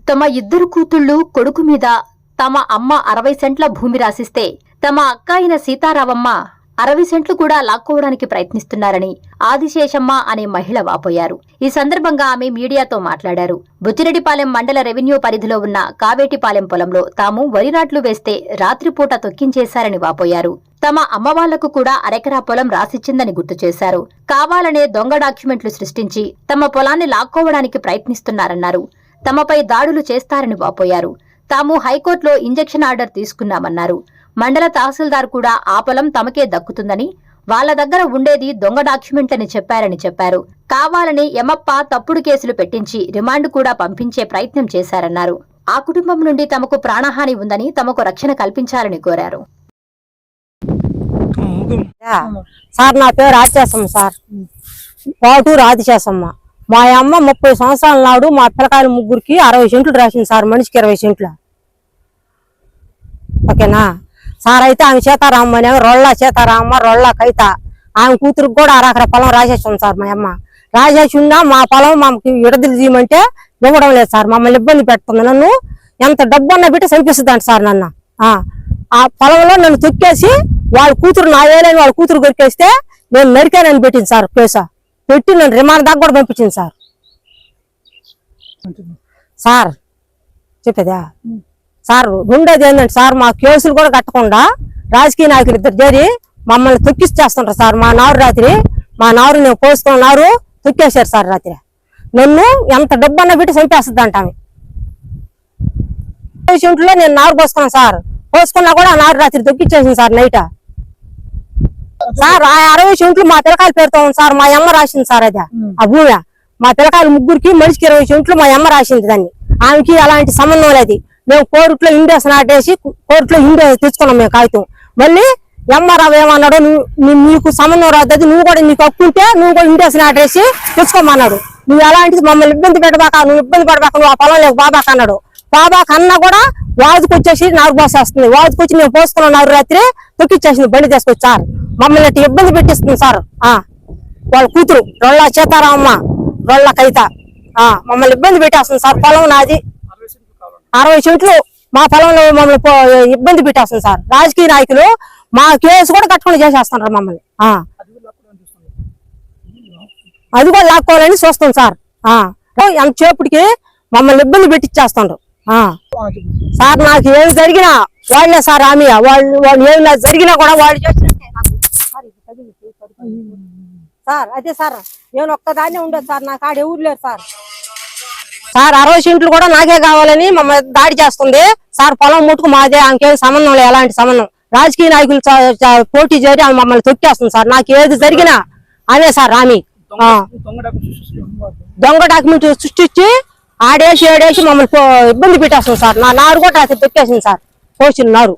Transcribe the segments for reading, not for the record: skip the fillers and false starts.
తమ ఇద్దరు కూతుళ్లు కొడుకు మీద తమ అమ్మ 60 సెంట్ల భూమి రాసిస్తే తమ అక్క అయిన సీతారామమ్మ 60 సెంట్లు కూడా లాక్కోవడానికి ప్రయత్నిస్తున్నారని ఆదిశేషమ్మ అనే మహిళ వాపోయారు. ఈ సందర్భంగా ఆమె మీడియాతో మాట్లాడారు. బుచ్చిరెడ్డిపాలెం మండల రెవెన్యూ పరిధిలో ఉన్న కావేటిపాలెం పొలంలో తాము వరి నాట్లు వేస్తే రాత్రిపూట తొక్కించేశారని వాపోయారు. తమ అమ్మ వాళ్లకు కూడా అరెకరా పొలం రాసిచ్చిందని గుర్తు చేశారు. కావాలనే దొంగ డాక్యుమెంట్లు సృష్టించి తమ పొలాన్ని లాక్కోవడానికి ప్రయత్నిస్తున్నారన్నారు. తమపై దాడులు చేస్తారని వాపోయారు. తాము హైకోర్టులో ఇంజెక్షన్ ఆర్డర్ తీసుకున్నామన్నారు. మండల తహసీల్దార్ కూడా ఆ పొలం తమకే దక్కుతుందని, వాళ్ల దగ్గర ఉండేది దొంగ డాక్యుమెంట్లని చెప్పారు. కావాలని యమప్ప తప్పుడు కేసులు పెట్టించి రిమాండ్ కూడా పంపించే ప్రయత్నం చేశారన్నారు. ఆ కుటుంబం నుండి తమకు ప్రాణహాని ఉందని, తమకు రక్షణ కల్పించాలని కోరారు. సార్, నా పేరు ఆదిశేషమ్మ సార్, పాటూరు ఆదిశేషమ్మ. మా అమ్మ 30 సంవత్సరాల నాడు మా పిల్లకాయలు ముగ్గురికి 60 సెంట్లు రాసింది సార్, మనిషికి 20 సెంట్లు. ఓకేనా సార్? అయితే ఆమె సీతారామ అనే రొళ్ళ కైత ఆమె కూతురికి కూడా అరకర పొలం రాసేసాం సార్. మా అమ్మ రాసేసి ఉన్నా మా పొలం మాకు విడదలు తీయమంటే ఇవ్వడం లేదు సార్. మమ్మల్ని ఇబ్బంది పెడుతుంది. నన్ను ఎంత డబ్బు అన్నా పెట్టి చంపిస్తుందంట సార్. నన్ను ఆ పొలంలో నన్ను తొక్కేసి వాళ్ళ కూతురు, నా వేలేని వాళ్ళ కూతురు కొరికేస్తే నేను నరికానని పెట్టింది సార్. కేసు పెట్టి నన్ను రిమాండ్ దాకా కూడా పంపించింది సార్. సార్ చెప్పేదా సార్, రెండోది ఏంటంటే సార్, మా కేసులు కూడా కట్టకుండా రాజకీయ నాయకులు ఇద్దరు చేరి మమ్మల్ని తొక్కిచ్చేస్తుంటారు సార్. మా నారు రాత్రి నేను పోసుకున్నారు, తొక్కేశారు సార్. రాత్రి నన్ను ఎంత డబ్బు అన్న పెట్టి చంపేస్తుంది అంట ఆమె. 20 సెంట్లో నేను నారు పోసుకున్నాను సార్. పోసుకున్నా కూడా ఆ నారు రాత్రి తొక్కిచ్చేసింది సార్ నైట్. సార్ ఆ 60 సెంట్లు మా పిల్లకాయలు పేరుతో ఉంది సార్. మా అమ్మ రాసింది సార్. అది ఆ భూమి మా పిల్లకాయలు ముగ్గురికి మనిషికి 20 సెంట్లు మా అమ్మ రాసింది. దాన్ని ఆమెకి అలాంటి సంబంధం లేదు. మేము కోర్టులో ఇండేస్ నాటేసి కోర్టులో ఇండే తెచ్చుకున్నాం మేము కాగితం. మళ్ళీ ఎంఆర్ఆవు ఏమన్నాడు, నీకు సంబంధం రాదు, నువ్వు కూడా నీకు హక్కుంటే నువ్వు కూడా ఇండేస్ నాటేసి తెచ్చుకోమన్నాడు. నువ్వు అలాంటిది మమ్మల్ని ఇబ్బంది పెట్టబాక, నువ్వు ఇబ్బంది పడబాక, నువ్వు ఆ పొలం లేక బాబాక అన్నాడు. బాబాక అన్నా కూడా వాదుకొచ్చేసి నారు పోసేస్తుంది. వాదుకొచ్చి మేము పోసుకున్న నారు రాత్రి తొక్కిచ్చేసింది బండి తీసుకొచ్చి సార్. మమ్మల్ని అట్టి ఇబ్బంది పెట్టిస్తుంది సార్. వాళ్ళ కూతురు రొళ్ళ సీతారామమ్మ, రొళ్ళ కైత మమ్మల్ని ఇబ్బంది పెట్టేస్తుంది సార్. పొలం నాది 60 సెంట్లు మా పొలంలో మమ్మల్ని ఇబ్బంది పెట్టేస్తుంది సార్. రాజకీయ నాయకులు మా కేసు కూడా కట్టుకుని చేసేస్తున్నారు మమ్మల్ని. అది కూడా లాక్కోవాలని చూస్తాం సార్. ఎంతసేపటికి మమ్మల్ని ఇబ్బంది పెట్టిచ్చేస్తున్నారు సార్. నాకు ఏమి జరిగినా వాళ్ళే సార్. ఆమె వాళ్ళు ఏమి జరిగినా కూడా వాళ్ళు చేసినట్టే సార్. అదే సార్, నేను ఒక్కదాన్నే ఉండదు సార్. నాకు ఆడ ఎవరు లేరు సార్. 60 సెంట్లు కూడా నాకే కావాలని మమ్మల్ని దాడి చేస్తుంది సార్. పొలం ముట్టుకు మాదే, ఆమెకేం సంబంధం లేదు, ఎలాంటి సంబంధం. రాజకీయ నాయకులు పోటీ చేరి ఆమె మమ్మల్ని తొక్కేస్తుంది సార్. నాకు ఏది జరిగినా ఆమె సార్. ఆమె దొంగ డాక్యుమెంట్ సృష్టించి ఏడేసి మమ్మల్ని ఇబ్బంది పెట్టేస్తుంది సార్. నా నారు కూడా రాత్రి తొక్కేసింది సార్. పోసిన నారు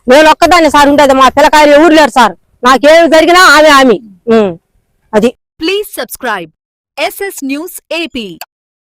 నేను ఒక్కదాన్ని సార్ ఉండేది. మా పిల్లకాయలు ఎవరు లేరు సార్. నాకేమి జరిగినా ఆమె అది. Please subscribe SS News AP.